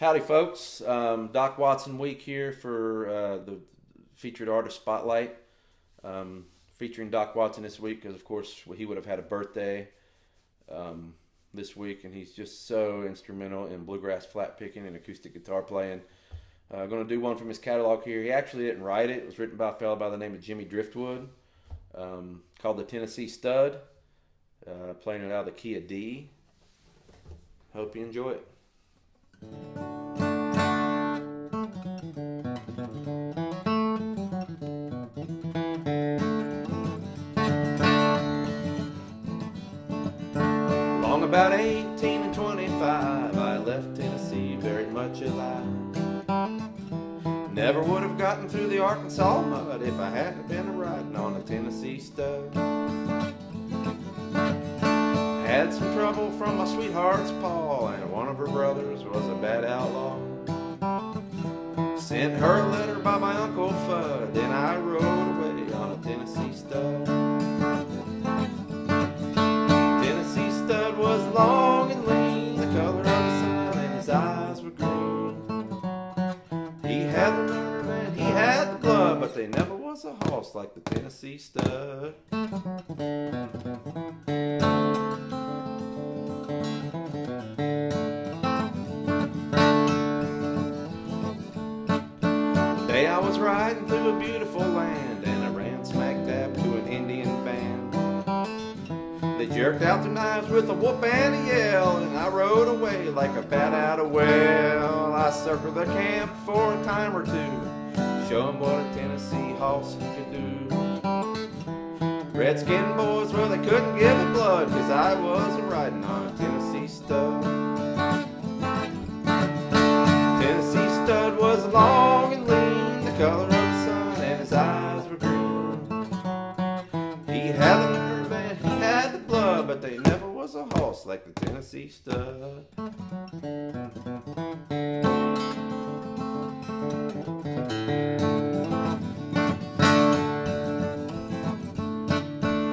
Howdy, folks. Doc Watson week here for the featured artist spotlight. Featuring Doc Watson this week because, of course, he would have had a birthday this week, and he's just so instrumental in bluegrass flat picking and acoustic guitar playing. I'm going to do one from his catalog here. He actually didn't write it. It was written by a fellow by the name of Jimmy Driftwood, called the Tennessee Stud, playing it out of the key of D. Hope you enjoy it. Long about 18 and 25, I left Tennessee very much alive. Never would have gotten through the Arkansas mud if I hadn't been riding on a Tennessee Stud. Had some trouble from my sweetheart's paw, and one of her brothers was a bad outlaw. Sent her a letter by my Uncle Fudd, then I rode away on a Tennessee Stud. Tennessee Stud was long and lean, the color of the sun, and his eyes were green. He had the nerve and he had the blood, but there never was a hoss like the Tennessee Stud. I was riding through a beautiful land, and I ran smack dab to an Indian band. They jerked out their knives with a whoop and a yell, and I rode away like a bat out of well. I circled the camp for a time or two, show 'em what a Tennessee hoss could do. Redskin boys, well, they couldn't give it blood, 'cause I was riding on a Tennessee Stud. Tennessee Stud was long and lean, the color of the sun, and his eyes were green. He had the nerve and he had the blood, but there never was a hoss like the Tennessee Stud.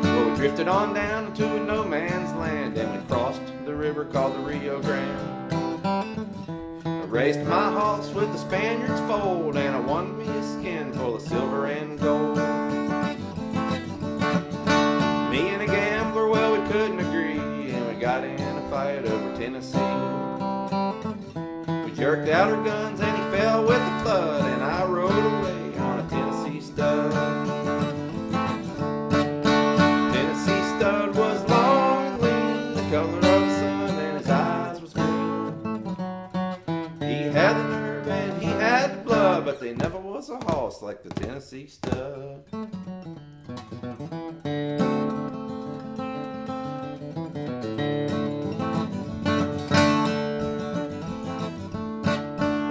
Well, we drifted on down into a no man's land, and we crossed the river called the Rio Grande. Raced my hoss with the Spaniard's fold, and I won me a skin full of silver and gold. Me and a gambler, well, we couldn't agree, and we got in a fight over Tennessee. We jerked out our guns and he fell with the flood, and I rode away on a Tennessee Stud. Tennessee Stud was long and lean, the color of the sun, and his eyes was green. He had the nerve and he had the blood, but there never was a hoss like the Tennessee Stud.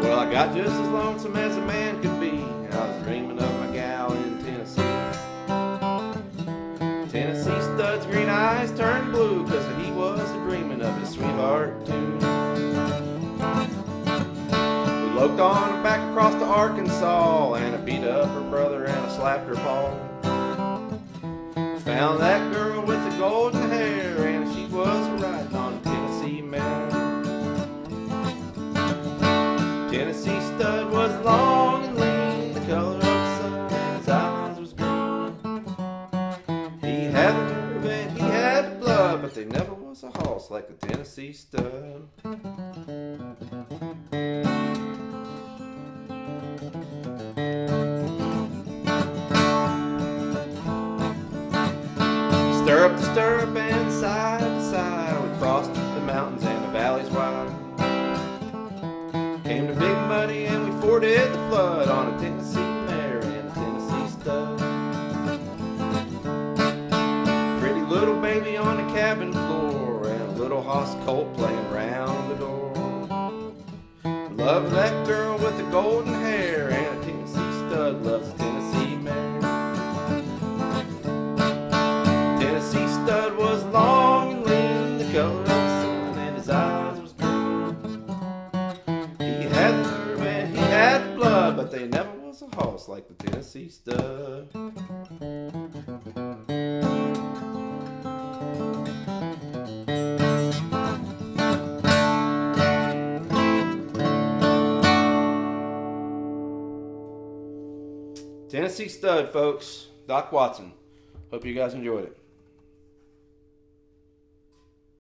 Well, I got just as lonesome as a man could be. I was dreaming of my gal in Tennessee. Tennessee Stud's green eyes turned blue, 'cause he was dreaming of his sweetheart too. Loped on back across to Arkansas, and I beat up her brother and I slapped her paw. Found that girl with the golden hair, and she was riding on a Tennessee mare. Tennessee Stud was long and lean, the color of the sun, and his eyes was green. He had the nerve and he had the blood, but there never was a hoss like the Tennessee Stud. Stirrup to stirrup and side to side, we crossed the mountains and the valleys wide. Came to Big Muddy and we forded the flood on a Tennessee mare and a Tennessee Stud. Pretty little baby on the cabin floor, and a little hoss colt playing round the door. Love that girl with the golden hair, and a Tennessee Stud loves a Tennessee mare. Tennessee Stud was long and lean, the color of the sun, and his eyes was green. He had the nerve and he had the blood, but there never was a hoss like the Tennessee Stud. Tennessee stud, folks. Doc Watson. Hope you guys enjoyed it.